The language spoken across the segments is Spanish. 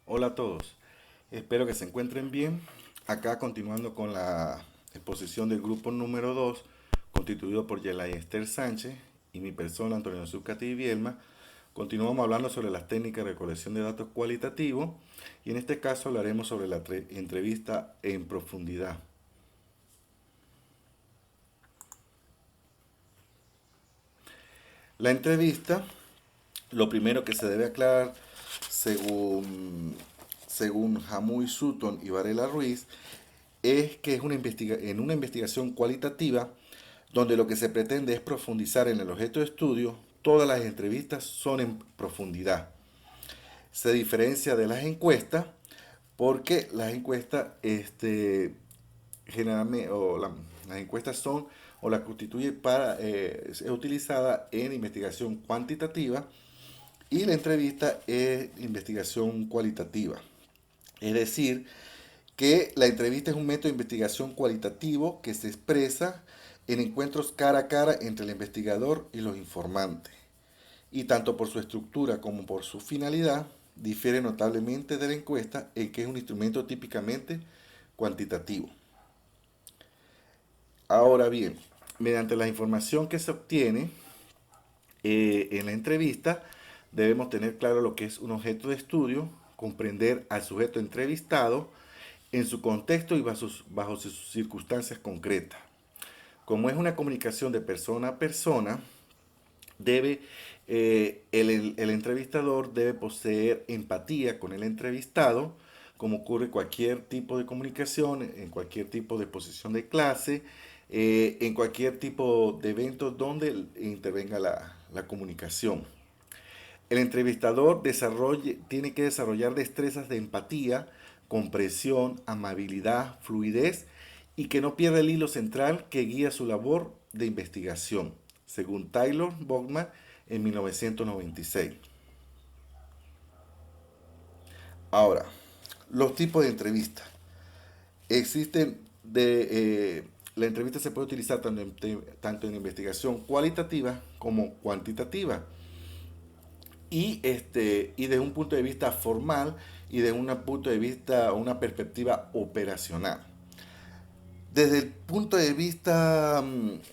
Hola a todos, espero que se encuentren bien. Acá continuando con la exposición del grupo número 2, constituido por Yelay Esther Sánchez y mi persona, Antonio Zucati Bielma. Continuamos hablando sobre las técnicas de recolección de datos cualitativos y en este caso hablaremos sobre la entrevista en profundidad. La entrevista, lo primero que se debe aclarar, según, según Hamuy Sutton y Varela Ruiz, es que es en una investigación cualitativa donde lo que se pretende es profundizar en el objeto de estudio. Todas las entrevistas son en profundidad. Se diferencia de las encuestas porque las encuestas generalmente, las encuestas son o la constituye para, es utilizada en investigación cuantitativa y la entrevista es investigación cualitativa. Es decir, que la entrevista es un método de investigación cualitativo que se expresa en encuentros cara a cara entre el investigador y los informantes. Y tanto por su estructura como por su finalidad, difiere notablemente de la encuesta en que es un instrumento típicamente cuantitativo. Ahora bien, mediante la información que se obtiene en la entrevista, debemos tener claro lo que es un objeto de estudio, comprender al sujeto entrevistado en su contexto y bajo sus circunstancias concretas. Como es una comunicación de persona a persona, debe, el entrevistador debe poseer empatía con el entrevistado, como ocurre en cualquier tipo de comunicación, en cualquier tipo de posición de clase, en cualquier tipo de evento donde intervenga la comunicación. El entrevistador tiene que desarrollar destrezas de empatía, comprensión, amabilidad, fluidez y que no pierda el hilo central que guía su labor de investigación, según Taylor Bogman en 1996. Ahora, los tipos de entrevistas. Existen la entrevista se puede utilizar tanto en investigación cualitativa como cuantitativa. Y desde un punto de vista formal y desde un punto de vista, una perspectiva operacional. Desde el punto de vista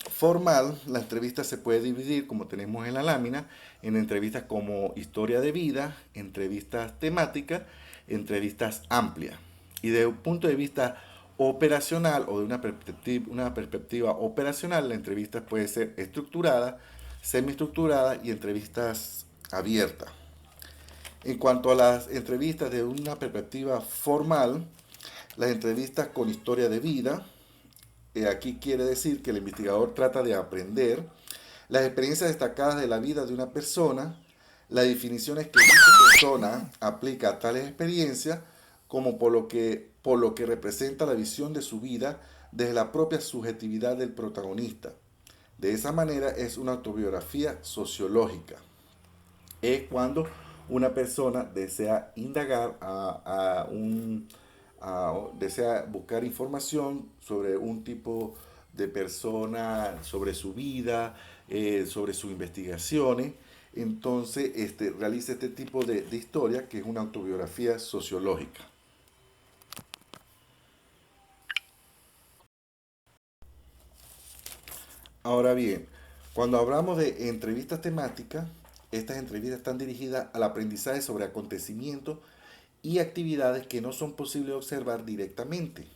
formal, la entrevista se puede dividir, como tenemos en la lámina, en entrevistas como historia de vida, entrevistas temáticas, entrevistas amplias. Y desde un punto de vista operacional o de una perspectiva operacional, la entrevista puede ser estructurada, semiestructurada y entrevistas abiertas. En cuanto a las entrevistas de una perspectiva formal, las entrevistas con historia de vida, aquí quiere decir que el investigador trata de aprender las experiencias destacadas de la vida de una persona, las definiciones que esa persona aplica a tales experiencias, como por lo que representa la visión de su vida desde la propia subjetividad del protagonista. De esa manera es una autobiografía sociológica. Es cuando una persona desea indagar desea buscar información sobre un tipo de persona, sobre su vida, sobre sus investigaciones. Entonces, realiza este tipo de historia que es una autobiografía sociológica. Ahora bien, cuando hablamos de entrevistas temáticas, estas entrevistas están dirigidas al aprendizaje sobre acontecimientos y actividades que no son posibles observar directamente.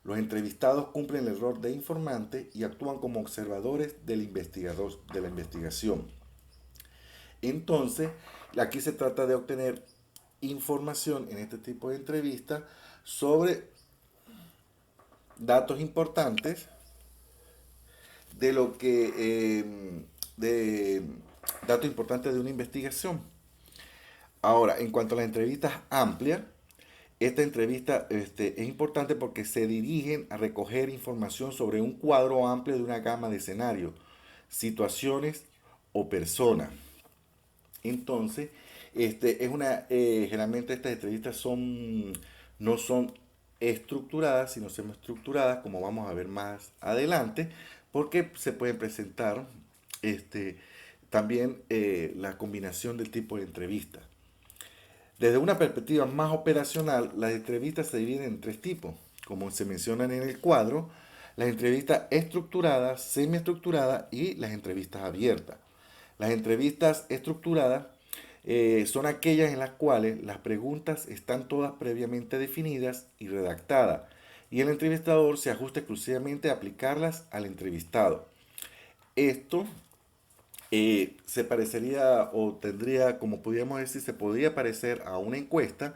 Los entrevistados cumplen el rol de informante y actúan como observadores del investigador de la investigación. Entonces, aquí se trata de obtener información en este tipo de entrevistas sobre datos importantes de lo que de datos importantes de una investigación. Ahora, en cuanto a las entrevistas amplias, esta entrevista es importante porque se dirigen a recoger información sobre un cuadro amplio de una gama de escenarios, situaciones o personas. Entonces, generalmente estas entrevistas no son estructuradas, sino semiestructuradas, como vamos a ver más adelante, porque se pueden presentar este, también la combinación del tipo de entrevista. Desde una perspectiva más operacional, las entrevistas se dividen en tres tipos, como se mencionan en el cuadro: las entrevistas estructuradas, semiestructuradas y las entrevistas abiertas. Las entrevistas estructuradas son aquellas en las cuales las preguntas están todas previamente definidas y redactadas, y el entrevistador se ajusta exclusivamente a aplicarlas al entrevistado. Esto se parecería o tendría, como podríamos decir, se podría parecer a una encuesta.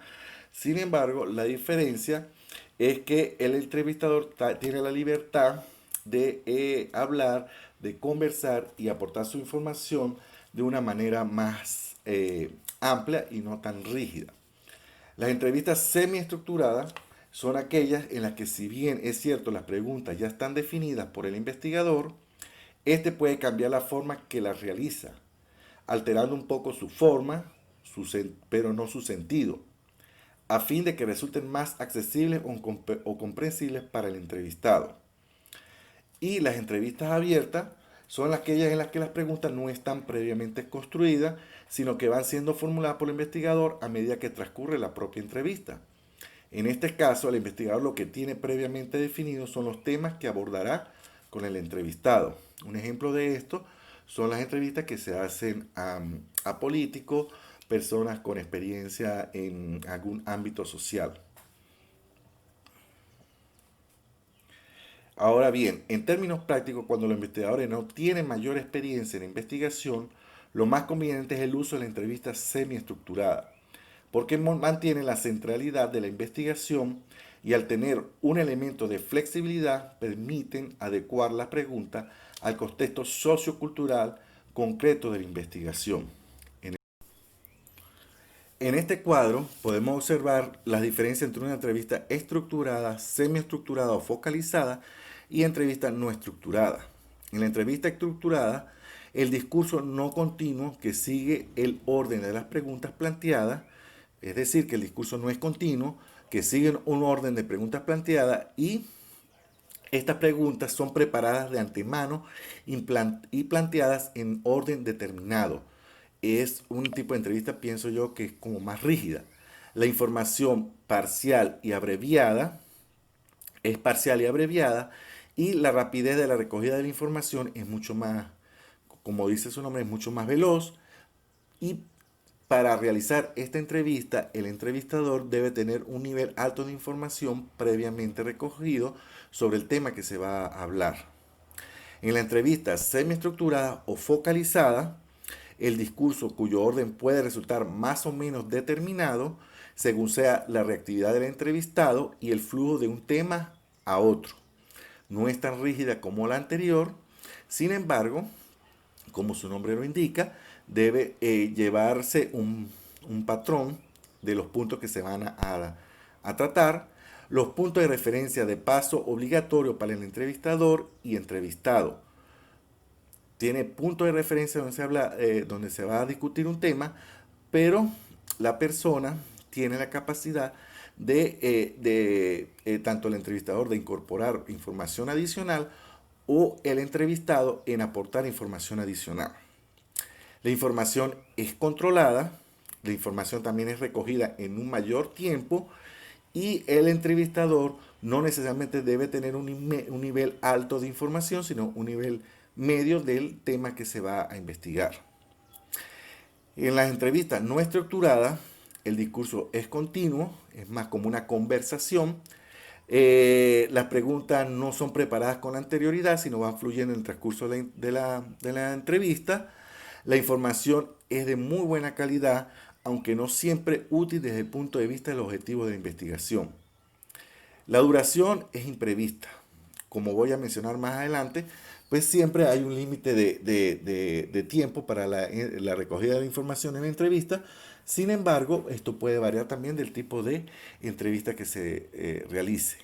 Sin embargo, la diferencia es que el entrevistador tiene la libertad de hablar, de conversar y aportar su información de una manera más amplia y no tan rígida. Las entrevistas semiestructuradas son aquellas en las que, si bien es cierto las preguntas ya están definidas por el investigador, este puede cambiar la forma que las realiza, alterando un poco su forma, pero no su sentido, a fin de que resulten más accesibles o comprensibles para el entrevistado. Y las entrevistas abiertas son aquellas en las que las preguntas no están previamente construidas, sino que van siendo formuladas por el investigador a medida que transcurre la propia entrevista. En este caso, el investigador lo que tiene previamente definido son los temas que abordará con el entrevistado. Un ejemplo de esto son las entrevistas que se hacen a políticos, personas con experiencia en algún ámbito social. Ahora bien, en términos prácticos, cuando los investigadores no tienen mayor experiencia en investigación, lo más conveniente es el uso de la entrevista semiestructurada, porque mantiene la centralidad de la investigación y, al tener un elemento de flexibilidad, permiten adecuar la pregunta al contexto sociocultural concreto de la investigación. En este cuadro podemos observar las diferencias entre una entrevista estructurada, semiestructurada o focalizada y entrevista no estructurada. En la entrevista estructurada, el discurso no continuo que sigue el orden de las preguntas planteadas, es decir, que el discurso no es continuo, que sigue un orden de preguntas planteadas, y estas preguntas son preparadas de antemano y planteadas en orden determinado. Es un tipo de entrevista, pienso yo, que es como más rígida. La información parcial y abreviada es parcial y abreviada, y la rapidez de la recogida de la información es mucho más, como dice su nombre, es mucho más veloz. Y para realizar esta entrevista, el entrevistador debe tener un nivel alto de información previamente recogido sobre el tema que se va a hablar. En la entrevista semiestructurada o focalizada, el discurso, cuyo orden puede resultar más o menos determinado según sea la reactividad del entrevistado y el flujo de un tema a otro. No es tan rígida como la anterior. Sin embargo, como su nombre lo indica, debe llevarse un patrón de los puntos que se van a tratar, los puntos de referencia de paso obligatorio para el entrevistador y entrevistado. Tiene puntos de referencia donde se habla, donde se va a discutir un tema, pero la persona tiene la capacidad tanto el entrevistador, de incorporar información adicional, o el entrevistado en aportar información adicional. La información es controlada, la información también es recogida en un mayor tiempo, y el entrevistador no necesariamente debe tener un nivel alto de información, sino un nivel medio del tema que se va a investigar. En las entrevistas no estructuradas, el discurso es continuo, es más como una conversación. Las preguntas no son preparadas con anterioridad, sino van fluyendo en el transcurso de la entrevista. La información es de muy buena calidad, aunque no siempre útil desde el punto de vista del objetivo de la investigación. La duración es imprevista. Como voy a mencionar más adelante, pues siempre hay un límite de tiempo para la recogida de la información en la entrevista. Sin embargo, esto puede variar también del tipo de entrevista que se realice.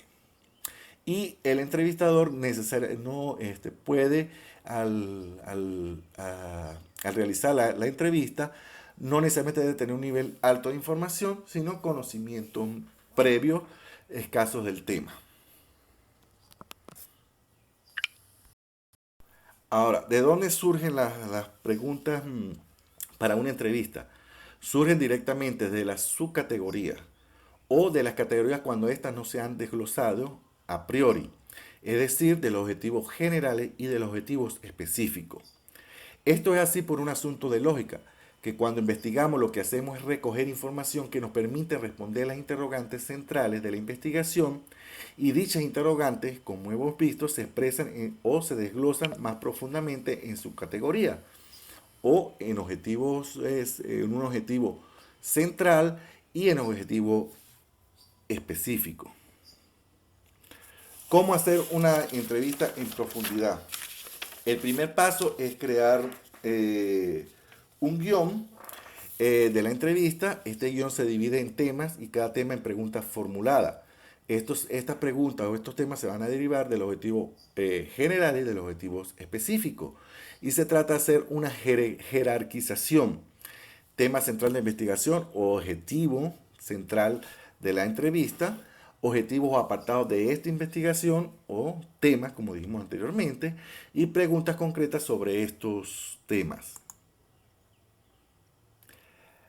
Y el entrevistador no puede, al realizar la entrevista, no necesariamente debe tener un nivel alto de información, sino conocimientos previos escasos del tema. Ahora, ¿de dónde surgen las preguntas para una entrevista? surgen directamente de la subcategoría o de las categorías cuando éstas no se han desglosado a priori, es decir, de los objetivos generales y de los objetivos específicos. Esto es así por un asunto de lógica, que cuando investigamos lo que hacemos es recoger información que nos permite responder las interrogantes centrales de la investigación y dichas interrogantes, como hemos visto, se expresan o se desglosan más profundamente en su categoría o en objetivos, en un objetivo central y en objetivo específico. ¿Cómo hacer una entrevista en profundidad? El primer paso es crear un guión de la entrevista. Este guión se divide en temas y cada tema en preguntas formuladas. Estas preguntas o estos temas se van a derivar del objetivo general y de los objetivos específicos. Y se trata de hacer una jerarquización. Tema central de investigación o objetivo central de la entrevista, objetivos o apartados de esta investigación o temas, como dijimos anteriormente, y preguntas concretas sobre estos temas.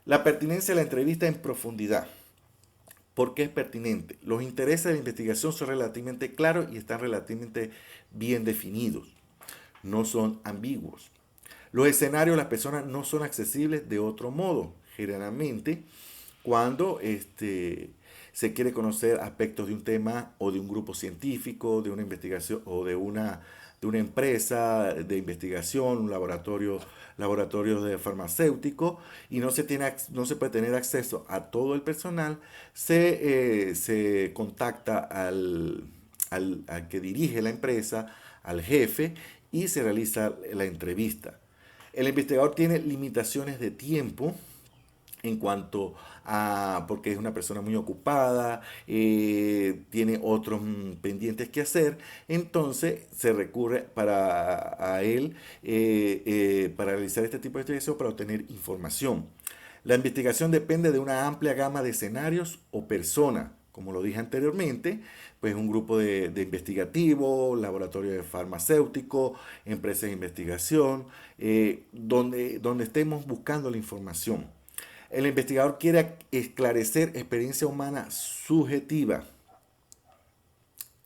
La pertinencia de la entrevista en profundidad. ¿Por qué es pertinente? Los intereses de la investigación son relativamente claros y están relativamente bien definidos. No son ambiguos. Los escenarios de las personas no son accesibles de otro modo. Generalmente, cuando se quiere conocer aspectos de un tema o de un grupo científico, de una investigación o de una empresa de investigación, un laboratorio de farmacéutico, y no se puede tener acceso a todo el personal, se contacta al que dirige la empresa, al jefe, y se realiza la entrevista. El investigador tiene limitaciones de tiempo en cuanto a, porque es una persona muy ocupada, tiene otros pendientes que hacer, entonces se recurre a él para realizar este tipo de investigación para obtener información. La investigación depende de una amplia gama de escenarios o personas, como lo dije anteriormente, pues un grupo de investigativos, laboratorio de farmacéutico, empresas de investigación, donde estemos buscando la información. El investigador quiere esclarecer experiencia humana subjetiva.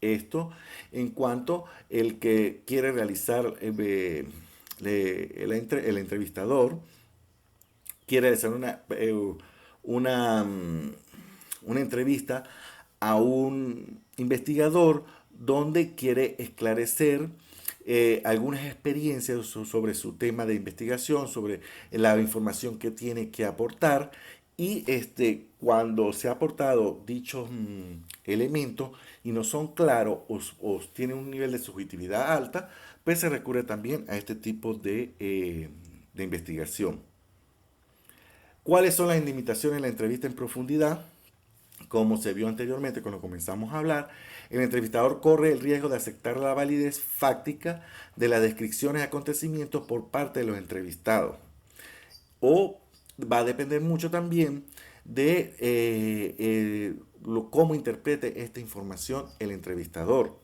Esto en cuanto el que quiere realizar el entrevistador quiere realizar una, una entrevista a un investigador donde quiere esclarecer algunas experiencias sobre su tema de investigación, sobre la información que tiene que aportar y cuando se ha aportado dichos elementos y no son claros o tienen un nivel de subjetividad alta, pues se recurre también a este tipo de investigación. ¿Cuáles son las limitaciones de la entrevista en profundidad? Como se vio anteriormente cuando comenzamos a hablar, el entrevistador corre el riesgo de aceptar la validez fáctica de las descripciones de acontecimientos por parte de los entrevistados. O va a depender mucho también de cómo interprete esta información el entrevistador.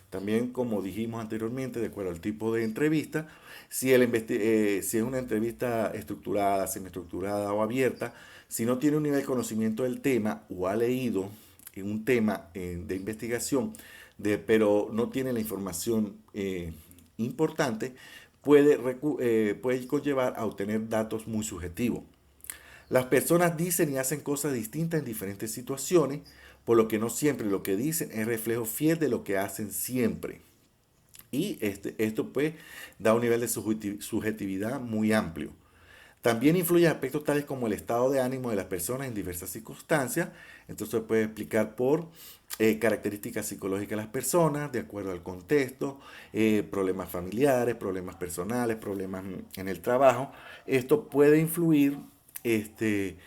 También, como dijimos anteriormente, de acuerdo al tipo de entrevista, si es una entrevista estructurada, semiestructurada o abierta, si no tiene un nivel de conocimiento del tema o ha leído un tema de investigación, pero no tiene la información importante, puede conllevar a obtener datos muy subjetivos. Las personas dicen y hacen cosas distintas en diferentes situaciones, por lo que no siempre lo que dicen es reflejo fiel de lo que hacen siempre. Y esto pues da un nivel de subjetividad muy amplio. También influyen aspectos tales como el estado de ánimo de las personas en diversas circunstancias. Entonces se puede explicar por características psicológicas de las personas, de acuerdo al contexto, problemas familiares, problemas personales, problemas en el trabajo. Esto puede influir de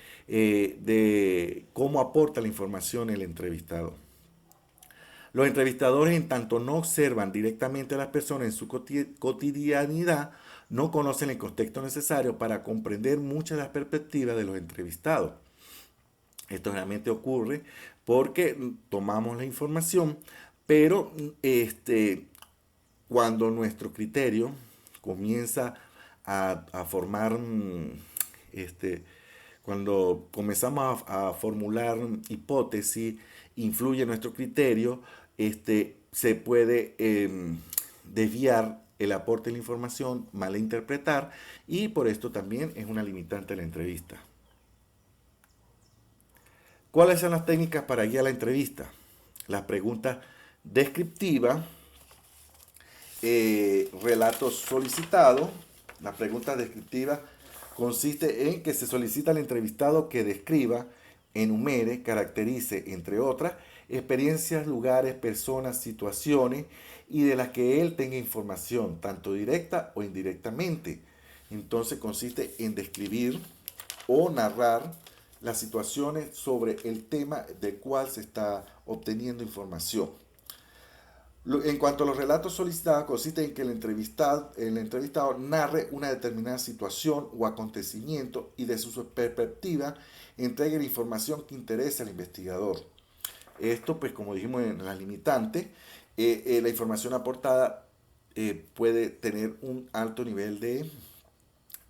cómo aporta la información el entrevistado. Los entrevistadores, en tanto no observan directamente a las personas en su cotidianidad, no conocen el contexto necesario para comprender muchas de las perspectivas de los entrevistados. Esto realmente ocurre porque tomamos la información, pero cuando nuestro criterio comienza a formar, Cuando comenzamos a formular hipótesis, influye nuestro criterio, se puede desviar el aporte de la información, malinterpretar, y por esto también es una limitante de la entrevista. ¿Cuáles son las técnicas para guiar la entrevista? Las preguntas descriptivas, relatos solicitados. Las preguntas descriptivas consiste en que se solicita al entrevistado que describa, enumere, caracterice, entre otras, experiencias, lugares, personas, situaciones y de las que él tenga información, tanto directa o indirectamente. Entonces consiste en describir o narrar las situaciones sobre el tema del cual se está obteniendo información. En cuanto a los relatos solicitados, consiste en que el entrevistado narre una determinada situación o acontecimiento y de su perspectiva entregue la información que interesa al investigador. Esto, pues como dijimos en las limitantes, la información aportada puede tener un alto nivel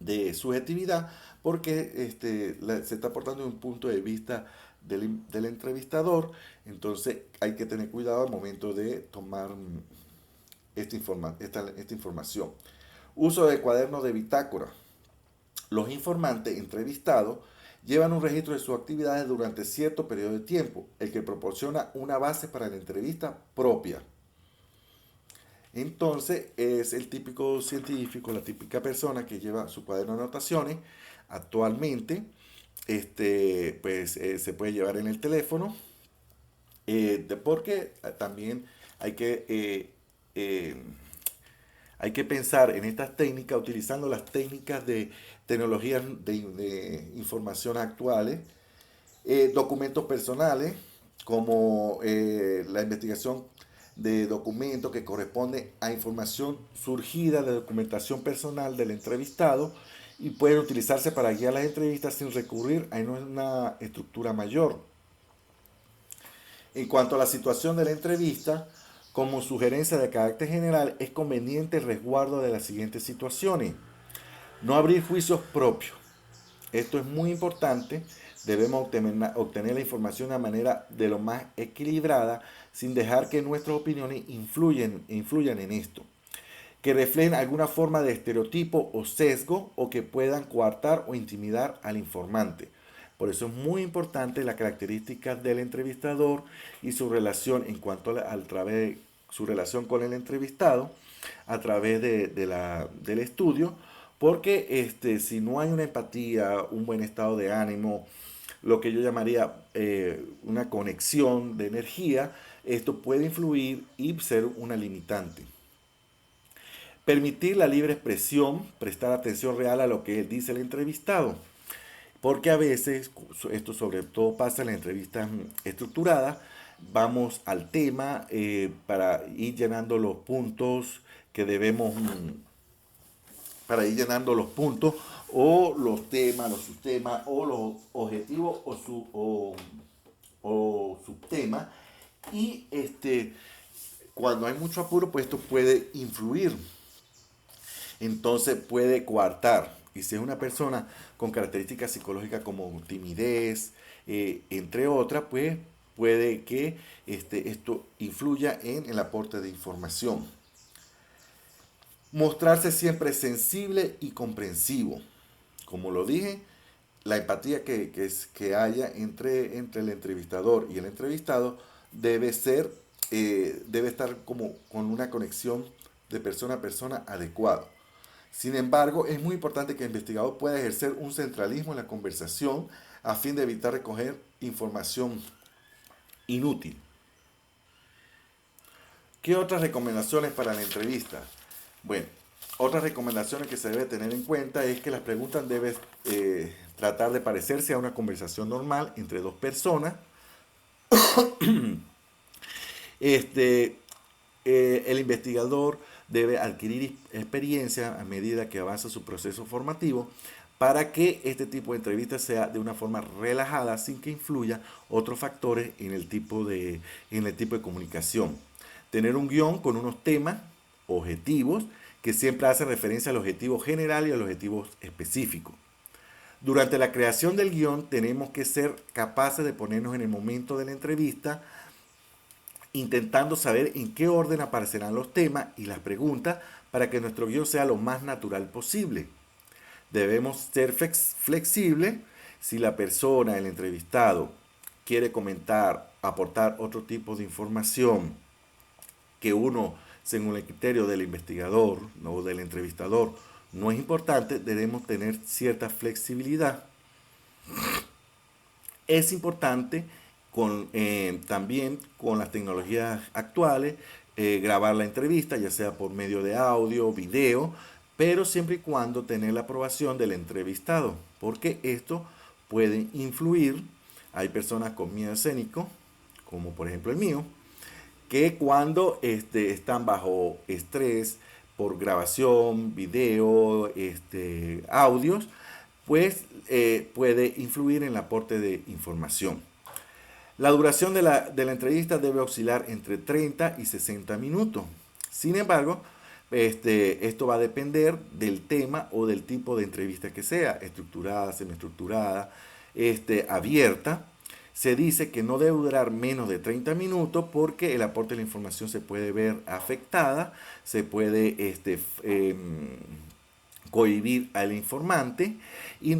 de subjetividad porque se está aportando de un punto de vista del entrevistador. Entonces hay que tener cuidado al momento de tomar esta información. Uso de cuadernos de bitácora. Los informantes entrevistados llevan un registro de sus actividades durante cierto periodo de tiempo, el que proporciona una base para la entrevista propia. Entonces es el típico científico, la típica persona que lleva su cuaderno de anotaciones. Actualmente, se puede llevar en el teléfono, porque también hay que, eh, hay que pensar en estas técnicas, utilizando las técnicas de tecnologías de información actuales, documentos personales, como la investigación de documentos que corresponde a información surgida de documentación personal del entrevistado y pueden utilizarse para guiar las entrevistas sin recurrir a una estructura mayor. En cuanto a la situación de la entrevista, como sugerencia de carácter general, es conveniente el resguardo de las siguientes situaciones. No abrir juicios propios. Esto es muy importante. Debemos obtener la información de manera de lo más equilibrada, sin dejar que nuestras opiniones influyan en esto, que reflejen alguna forma de estereotipo o sesgo o que puedan coartar o intimidar al informante. Por eso es muy importante las características del entrevistador y su relación en cuanto su relación con el entrevistado a través del estudio, porque si no hay una empatía, un buen estado de ánimo, lo que yo llamaría una conexión de energía, esto puede influir y ser una limitante. Permitir la libre expresión, prestar atención real a lo que dice el entrevistado, porque a veces, esto sobre todo pasa en las entrevistas estructuradas, vamos al tema para ir llenando los puntos que debemos, para ir llenando los puntos o los temas, los subtemas o los objetivos o subtemas, y cuando hay mucho apuro, pues esto puede influir, entonces puede coartar. Y si es una persona con características psicológicas como timidez, entre otras, pues puede que esto influya en el aporte de información. Mostrarse siempre sensible y comprensivo. Como lo dije, la empatía que haya entre el entrevistador y el entrevistado debe estar como con una conexión de persona a persona adecuado. Sin embargo, es muy importante que el investigador pueda ejercer un centralismo en la conversación a fin de evitar recoger información inútil. ¿Qué otras recomendaciones para la entrevista? Bueno, otras recomendaciones que se debe tener en cuenta es que las preguntas deben tratar de parecerse a una conversación normal entre dos personas. El investigador debe adquirir experiencia a medida que avanza su proceso formativo para que este tipo de entrevista sea de una forma relajada sin que influya otros factores en el tipo de comunicación. Tener un guión con unos temas, objetivos, que siempre hacen referencia al objetivo general y al objetivo específico. Durante la creación del guión tenemos que ser capaces de ponernos en el momento de la entrevista, intentando saber en qué orden aparecerán los temas y las preguntas para que nuestro guión sea lo más natural posible. Debemos ser flexibles si la persona, el entrevistado, quiere comentar, aportar otro tipo de información que uno, según el criterio del investigador o del entrevistador, no es importante, debemos tener cierta flexibilidad. Es importante también con las tecnologías actuales grabar la entrevista, ya sea por medio de audio, video, pero siempre y cuando tener la aprobación del entrevistado, porque esto puede influir. Hay personas con miedo escénico, como por ejemplo el mío, que cuando están bajo estrés por grabación, video, audios, pues puede influir en el aporte de información. La duración de la entrevista debe oscilar entre 30 y 60 minutos. Sin embargo, esto va a depender del tema o del tipo de entrevista que sea, estructurada, semiestructurada, abierta. Se dice que no debe durar menos de 30 minutos porque el aporte de la información se puede ver afectada, se puede cohibir al informante y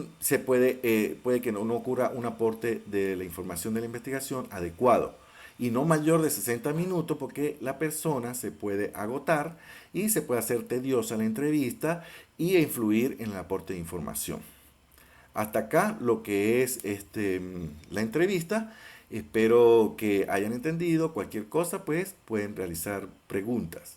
puede que no ocurra un aporte de la información de la investigación adecuado y no mayor de 60 minutos porque la persona se puede agotar y se puede hacer tediosa la entrevista y influir en el aporte de información. Hasta acá lo que es la entrevista. Espero que hayan entendido. Cualquier cosa, pues pueden realizar preguntas.